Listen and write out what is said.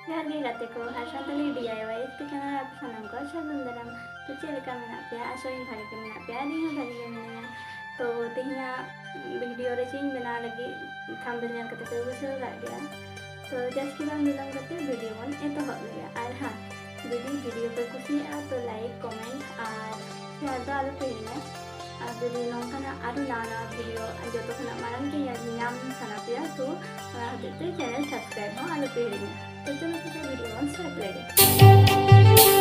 Johan ge gatte ko har santali DIY itu channel आप sanam ko sagun dalam तो चेल का मेना पे आशोइन भाई के मेना पे आनी है भाई के मेना तो तेहिया वीडियो रे चेंज बना लगी थंबनेल nyal kate पे बुझे ला गया तो जस्ट की बार मिलम करते वीडियो बन एतो हो गया और हां वीडियो पे कुछ तो लाइक कमेंट और शेयर दो आलो पे ना और वीडियो नोंकाना आरो नाना वीडियो जो तो खना मारन के नाम सना पे तो हते चैनल सब्सक्राइब हो आलो पे तो चलो वीडियो बन स्टार्ट करेंगे।